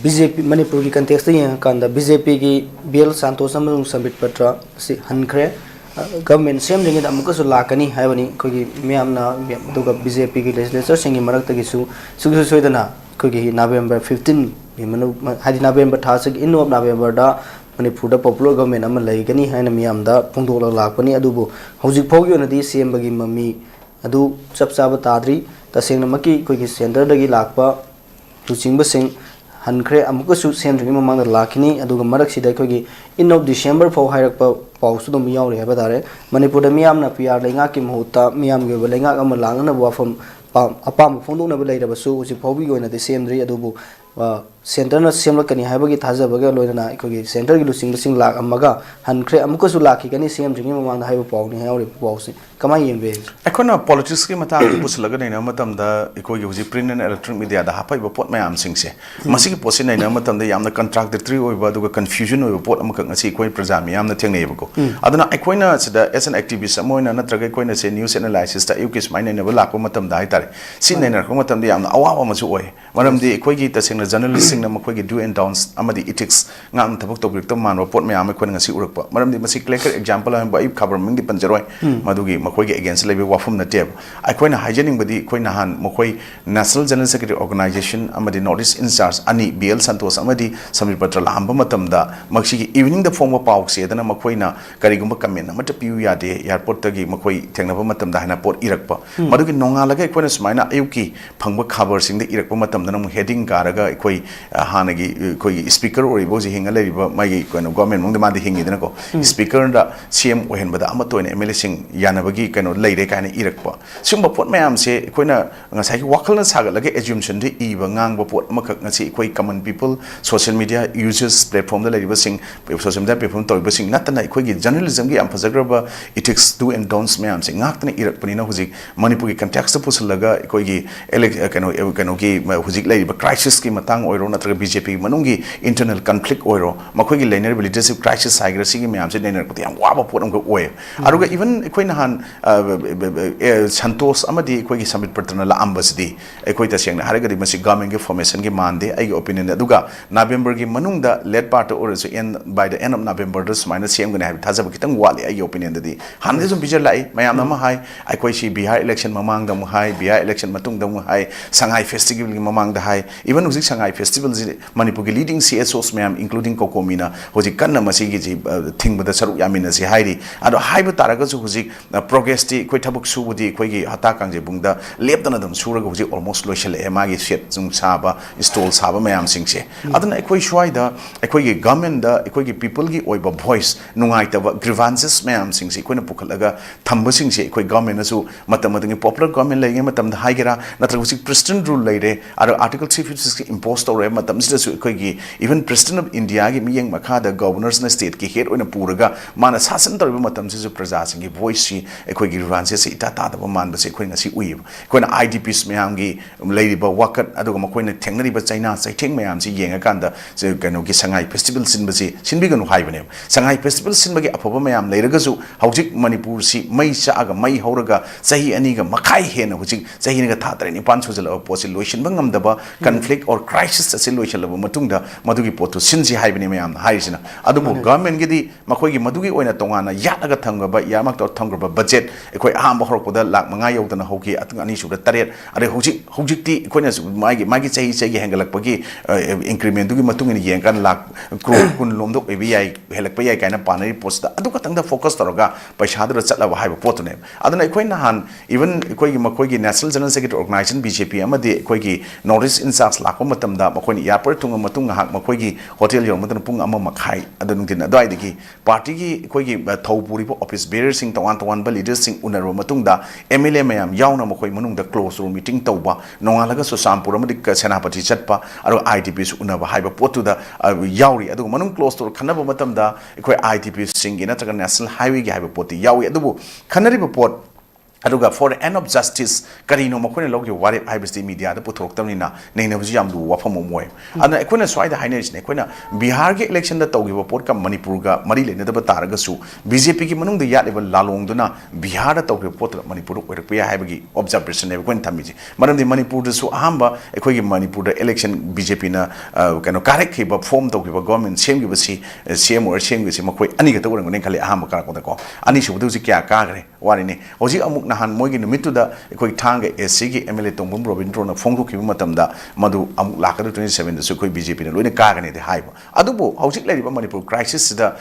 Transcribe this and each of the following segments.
BJP manipur की context ये कांदा BJP की BL संतोष अमरुंग सबमिट पत्र से हनखरे government सेम देंगे तो अमुक सु लाकनी है बनी कोई मियामना तो BJP की legislature सिंगी मरक तक इसु सुगु सुइदना कोई November 15 मनु हाजी November था से इन ऑफ November डा manipur दा popular government अमल लेगनी है न मियामदा पुंदोला लाकनी अदुबो हौजिक फोगी नदी सेम बगी मम्मी अदु सब साब ताद्री तसेंग नमकी कोई सेंटर दगी लाकपा लुचिंग बसिंग हनखरे अमुकसु सेंद्रिंग ममांग लाखिनी अदुगा मरक सिदा कोगी इन ऑफ डिसेंबर फो हाइरक पाउसु दम यावरे है बतारे मणिपुर दा मियामना पीआर लेंगा की महूता मियाम गे लेंगा अम लांगना वाफम अपाम फोंदोना बे लेरबसु उसी फोबी गोइना दे सेंद्री अदुबु सेंटर न सेमलकनी हाइबगी थाजबगा लोइना कोगी सेंटर की लुचिंग बसिंग लाक अमगा हनखरे अमुकसु लाखिगनी सेंद्रिंग ममांग हाइब पाउनी हाइवरे पाउसि कमाई येंबे अखोना पॉलिटिक्स की मतांग पुसलगा नैना मतमदा इकोगी हुजी प्रिंट एंड इलेक्ट्रॉनिक मीडिया दा हापाइबा पोट मयाम सिंगसे मसिगी पोसे नैना मतमदा यामना कंट्राडिक्टरी ओइबा दुगा कंफ्यूजन ओइबा पोट अमक ngasi कोइ प्रजा मियामना थेंगनेबको अदना अखोइना सिदा एस एन एक्टिविस्ट अमोइना नत्रगा कोइना से न्यूज़ एनालिसिस ता युकिस माइनेना लाको मतमदा हाइतारे सि नैना को मतमदा यामना अवावा मसु ओइ मरमदि इकोगी तसेंगना जर्नलिस्ट सिंगना मखोगी डू एंड डाउन्स अमदि इथिक्स ngam थबक तोग्रिक तो मानवा पोट मयाम अखोइना ngasi उरकपा मरमदि मसि क्लियर एग्जांपल हम बाइ खबर मिंगि पंजरोय मदुगी मखोगी अगेंस्ट लेबे वाफम नटेब अखोइना हाइजेनिंग बदि अखोइना हान मखोइ नेशनल जनरल सेक्रेटरी ऑर्गेनाइजेशन अमदि नॉर्थ ईस्ट इंचार्ज अनि बीएल संतोष अमदि समिट पत्र लांब मतमदा मक्सिगी इवनिंग द फॉर्म पाउक सेदना मखोइना करिगुम कमेंट अमत पियु यादे एयरपोर्ट तगी मखोइ थेंगनब मतमदा हाना पोट इरकपा मदुगी नोंगालगा अखोइना सुमाइना अयुकी फंगब खबर सिंग द इरकपा मतमदा न हेडिंग कारगा अखोइ हानगी कोइ स्पीकर ओरिबो जे हिंगा लेरिबा मागी कोनो गवर्नमेंट मुंग मादि हिंगिदना को स्पीकर दा सीएम ओहेनबदा अमतोइन एमएलए सिंग यानबगी कनो लेरे काने इरकपा सिंबा पोट मयाम से अखोइना ngasi wakhalna sagalage assumption de iba ngangba pot amakak ngasi अखोइ common people social media users platform da leriba sing social media platform toiba sing natana अखोइ journalism gi am fajagraba ethics do and don'ts mayam sing ngaktana irakpani na hujik manipur gi context pusulaga अखोइ gi kano gi hujik leriba crisis ki matang oiro natraga BJP manungi internal conflict oiro makhoi gi leaner leadership crisis haigra sigi mayam se leaner ko yam waba pot amka oy aruga even अखोइ nahan Santhosh अमदी अखोइ gi submit patrna la ambasdi अखोइ तसेंग हारगदि मसि government की formation की मानदे आई ओपिनियन अदुगा नवंबर की मनुंग लेट पार्ट ओरसु and by the end of November दस माइनस सेम गने हाबि थाजब कितंग वाले आई ओपिनियन ददि हानदे जुम बिजर लाई मयाम नम हाय अखोइ सि बिहार इलेक्शन ममांग दम हाय बिहार इलेक्शन मतुंग दम हाय संगाई फेस्टिवल की ममांग द हाय इवन हुजिक संगाई फेस्टिवल मणिपुर की लीडिंग CSOs मयाम इंक्लूडिंग कोकोमीना हुजिक कन्न मसि की जी थिंग बद सरुक यामिन से हायरि अदो हायब तारगसु हुजिक प्रोग्रेस ति कोइ थबक सुबुदि अखोइ gi hata kangje bungda lepdana dam suraga huji almost loishale emagi set jung saba stall saba mayam singse adana ekoi shwaida ekoi gi government da ekoi gi people gi oiba voice nungai ta grievances mayam singse ekoi na pukhalaga thamba singse ekoi government asu matamading popular government lenge matam da haigera natra huji president rule leire aro article 356 imposed ore matam sida su ekoi gi even president of india gi miyeng makha da governors na state ki head oina puraga mana sasan toriba matam se su praja singi voice si ekoi gi grievances ita ta da man base ekoi ngasi uib koina IDPs mayam gi leiriba wakat aduga makoina thengnariba China saitheng mayam si yenga kanda se kano gi sangai festival sinbasi sinbiganu haibane sangai festival sinbagi aphaba mayam leiragasu hawjik manipur si mai chaaga mai hauraga sahi ani ga makhai hena hujik sahi ga tha tare ni pan sujala posi lotion bangamdaba conflict or crisis ase loishalaba matungda madugi potu sinji haibane mayam haisina adubu government gi di makoi gi madugi oina tongana yataga thangaba yamak to thangraba budget ekoi ahamba horokda lak manga yodana hoki atung ani suda taret are hojik ti koina magi chahi hengalakpagi increment dugi matung ni yengkan lak crore kun lomdok ebi yai helakpa yai kaina panari post da adu katang da focus toroga paisa da chatla ba haiba potune adana koina han even makoi national general secretary organization BJP amadi koigi north insas lakko matam da makoi airport tunga matung hak makoi hotel yom matam pung amma makhai adun din adai digi party gi koigi thopuri office bearer sing tawan ba leaders sing unaro matung da MLA mayam yauna makoi manung da close room meeting tauba nongalaga so sampura madik senapati chatpa aro IDP su unaba haiba potu da yauri adu manung close to khanaba matam da ekoi IDP sing ina national highway gi haiba poti yawi adu khanari pot aduga for the end of justice karino makone logi ware haibesti media da puthoktamnina neina buji yamdu wafam moy ana ekona swaida hainerisne ekona bihar ge election da tawgiba pot ka manipur ga mari lene da taraga su bjp ki manung da yadeba lalong duna bihar da tawgiba pot manipur oirakpa ya haibagi observation ne ekon thamiji maramdi manipur da su ahamba ekoi gi manipur da election bjp na kano karek khiba form tawgiba government sem gi basi cm or sem gi makoi ani ga tawrang ne khali ahamba kara ko ani su du ji kya ka gre wari ne hoji amuk nahan moigi numitu da ekoi thanga SC gi MLA tongbum robindro na phongdu ki matamda madu amuk lakadu 27 da su koi BJP na loine kagane de haiba adubu hojik leriba manipur crisis da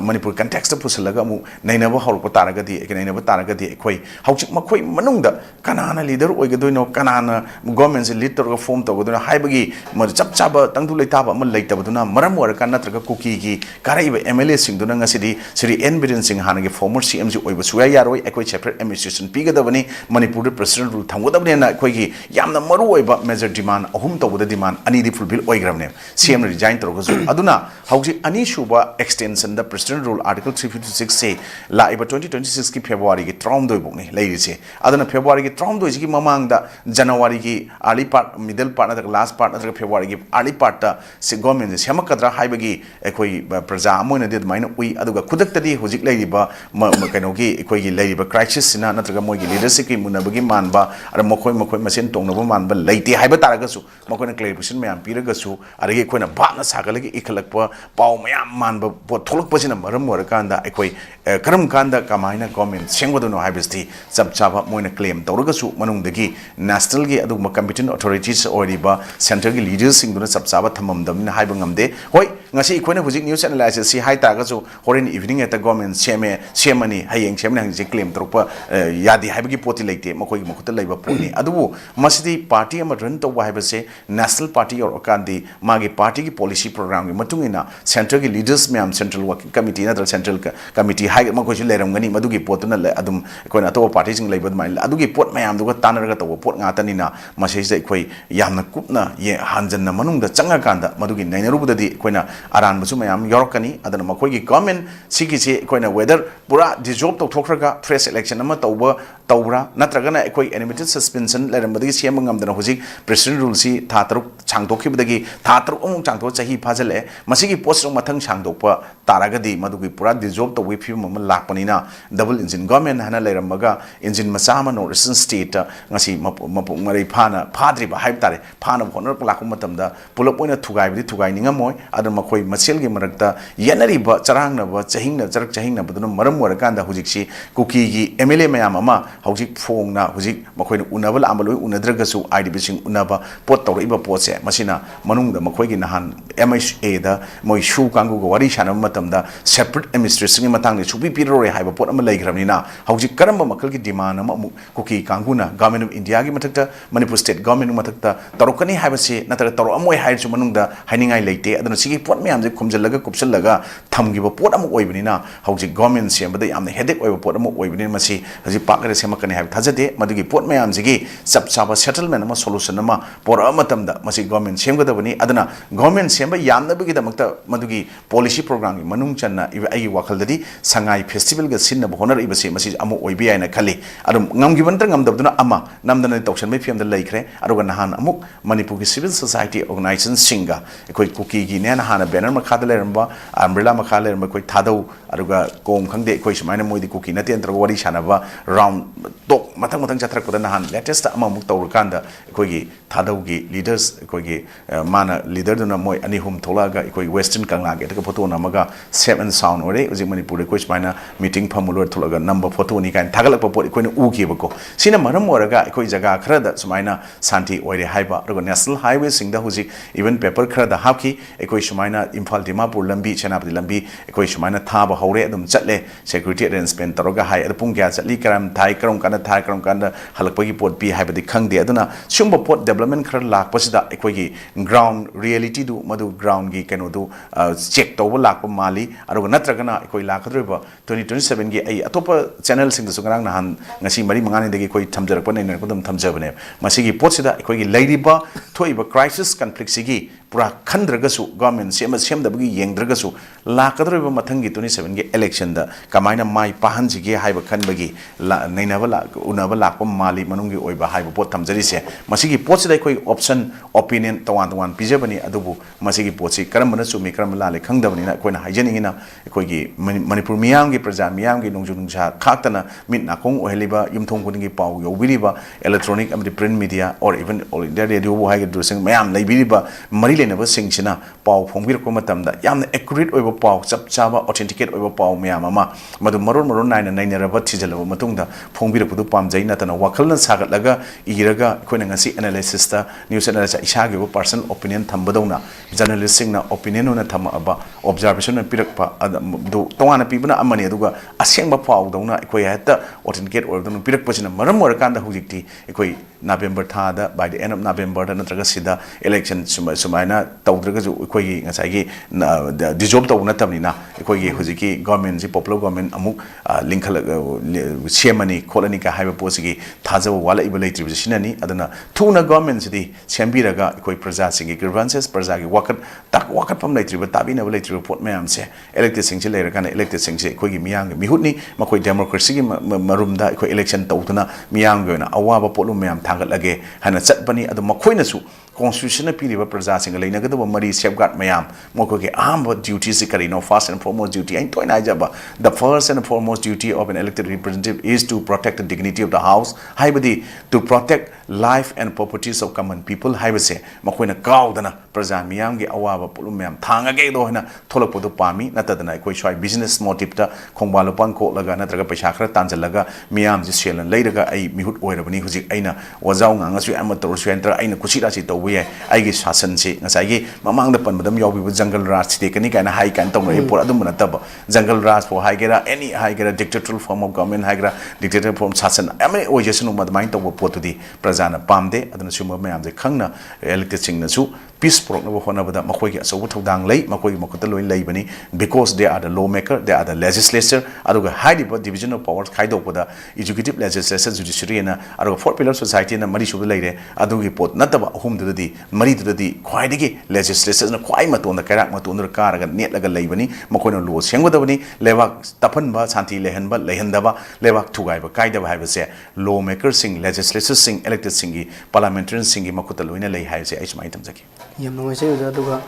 manipur context pusalaga amu nainaba hawrpa taraga di nainaba taraga di ekoi hojik makoi manungda kanana leader oigadoino kanana government se lead torga form togodona haibagi madu chap chaba tangdu leitaba am leitabaduna maram wara kan natraga kuki gi karaiba MLA singduna ngasidi sri N Biren Singh hanage former CM ji oiba suya yaroi ekoi chapter administration pigadabani manipur president rule thamgodabne na ekoi gi yamna maru oiba major demand ahum tawda demand ani di fulfill oigramne CM resign torgasu aduna hauji ani shuba extension the president rule article 356 say la iba 2026 ki February gi trom doi bokni leise aduna February gi trom doi gi mamang da January gi early part middle part na last part na February gi early part ta se government se semakadra haibagi ekoi praja amoina de maina ui aduga kudak tadi hojik leiba kaino gi ekoi gi leiba crisis sina natraga moi gi leadership ki munabagi manba ara makoi masen tongnaba manba leite haiba taragasu makoi clarification mayam piragasu aragi ekoi na bana sagalagi ikhalakpa pau mayam manba pot tholakpasina maram warakanda ekoi karam kanda kamaina government sengwadono haibesti chap chaba moina claim tawragasu manungdagi national gi adugma competent authorities oriba central gi leaders singduna chap chaba thamamdamna haiba ngamde hoi ngasi ekoi na hujik news analysis si hai taragasu horen evening at the government semani hayeng semna hang claim tawpa yadi haibagi poti leite makoi makuta leiba poni adubu masidi party ama run to haibase national party or kandi magi party ki policy program gi matungina central gi leaders myam central working committee na central committee hai makoi ju leram gani madugi potuna adum koina to party sing leiba mai adugi pot mayam duga tanaraga to pot ngata nina masai sai koi yamna kupna ye hanjanna manungda changa kanda madugi nainarubudadi koina aran busu mayam yorkani adana makoi gi government sigi se koina whether pura dissolve to thokraga fresh election ama tawbra natragana ekoi animated suspension lerambadagi siamngamdana hojik president rule si thataruk changdokhibadagi thataruk amung changdo chahi phajale masigi post mathang changdokpa taragadi madugi pura dissolve to wifi mama lakpanina double engine government hana leramaga engine masama no recent state ngasi mapu marai phana phadriba haib tare phana honor lakum matamda pulap oina thugaibadi thugai ningamoi adama makoi maselgi marakta yanariba charangnaba chahingna charak chahingna baduna maram warakanda hojiksi kuki gi MLA mayam ama hojik phongna hojik makoi unaba amaloi unadragasu IDB sing unaba pot tawriba potse masina manungda makoi gi nahan MHA da moi shu kangu go wari shanam matamda separate administration gi matang ni supi pirore haiba pot ama leigramnina hojik karamba makal gi demand ama kuki kanguna government of India gi matakta Manipur state government matakta tarokani haibase natara taro amoi hairchu manungda hainingai leite aduna sigi pot mayam je khumjalaga kupsalaga thamgiba pot ama oibnina hojik government sembada yamna headache oiba pot ama oibnina masi haji pakare semakani haib thajade madugi pot mayam jigi chap chaba settlement ama solution ama pora matamda masi government semgadabani aduna government semba yamna bigi damakta madugi policy program gi manung channa iba ai wakhaldadi sangai festival ga sinna honor ibase masi amu oibi aina khali adum ngamgi bantra ngamdabduna ama namdana tausan mai fiam da laikre aruga nahan amuk manipur gi civil society organization singa ekoi kuki gi ne hana banner makha da leramba umbrella makha leramba koi thadau aruga kong khangde ekoi sumaina moidi kuki nate antra wari shanaba round tok matang chatrak pada nahan latest ama muk tawrkanda ekoi gi thadau gi leaders ekoi gi mana leader duna moi ani hum tholaga ekoi western kangla ge ta photo namaga safe and sound ore uji manipur ekoi sumaina meeting phamulor tholaga number photo ni kan thagalak pot ekoi u ki bako sina maram oraga ekoi jaga khara da sumaina santi oire haiba aruga national highway singda huji even paper khara da hapki ekoi sumaina imphal dimapur lambi chenapati lambi ekoi sumaina thaba hore adum chatle security arrangement taroga hai adupung kya chatli karam thai karam kana halakpagi pot bi haibadi khangde aduna sumba pot development khara lakpasida ekoi gi ground reality du madu ground gi keno du check tawba lakpa mali aruga natragana ekoi lakadriba 2027 gi ai atopa channel sing da sungarang nahan ngasi mari mangani degi ekoi thamjarakpa nei ko dum thamjabane masigi pot sida ekoi gi leiriba thoiba crisis conflict sigi pura khandragasu government semdabagi yengdragasu lakadriba mathangi 27 gi election da kamaina mai pahanjige haiba khanbagi nainaba unaba lakpa mali manungi oiba haiba pot thamjari se masigi potsi dai koi option opinion tawan pijabani adubu masigi potsi karambana sumi karambala le khangdabani na koina haijaningina koi gi manipur miyam gi praja miyam gi nongju nungja khaktana mit nakong oheliba yumthong kuningi pau yobiriba electronic amdi print media or even all india radio bo haiga dressing mayam leibiriba mari lenaba singchina pau phongbir ko matamda yamna accurate oiba pau chap chaba authenticate oiba pau mayam ama madu maron naina raba thijalaba matungda phongbir ko du pamjai natana wakhalna sagatlaga iraga koina ngasi analysis ta news analysis isagi bo personal opinion thambadona journalist singna opinion ona thama aba observation na pirakpa du tawana pibuna amani aduga asengba pau dauna ikoi hata authenticate oiba pirakpachina maram orakanda hujikti ikoi November thada by the end of November da natraga sida election sumaina tawdraga ikoi ngasai dissolve tawna tamnina ikoi hujiki government ji popular government amuk linkhal semani kolani ka haiba posigi thaja wala ibelai tribusinani adana thuna government ji sembiraga ikoi praja singi grievances praja gi wakat pam lai tribu tabina belai tribu report mayam se elected singji leira kana elected singji ikoi gi miyang mihutni makoi democracy gi marumda ikoi election tawtuna miyang gi na awaba polu mayam thangatlage hana chatpani adu makhoina su constitution na piriba praja singa leinagada mari safeguard mayam moko ge ahamba duties kari no first and foremost duty ain toina jaba the first and foremost duty of an elected representative is to protect the dignity of the house haibadi to protect life and properties of common people haibase makoina kaudana praja miyam ge awaba pulum mayam thangage do hana tholakpodu pami natadana koi swai business motive ta khongbalu pan ko laga natraga paisa khara tanjalaga miyam ji selan leiraga ai mihut oirabani hujik aina wajau ngangasu amator center aina kusira si to aigi shasan si ngasai gi mamang da pan badam yobi jungle raj te kani kana hai kan tong report adum na tab jungle raj for hai gera any hai gera dictatorial form of government hai gera dictatorial form shasan amai ojesun umad main to pot di prajana pamde aduna suma mayam de khangna elected sing na su peace prok na hona bada makoi gi aso thodang lei makoi makota loi lei bani because they are the lawmaker they are the legislature aduga high division of powers khai dopada executive legislature judiciary na aduga four pillar society na mari su leire adugi pot nataba hum di mari di khwaidagi legislature na khwai maton da karak maton da karaga netlaga leibani makoina lo sengwadabani lebak tapanba santi lehendaba lebak thugaiba kaidaba haibase lawmaker sing legislature sing elected sing parliamentarian sing makuta loina lei haibase ai smai tamjaki yam ngai se da duga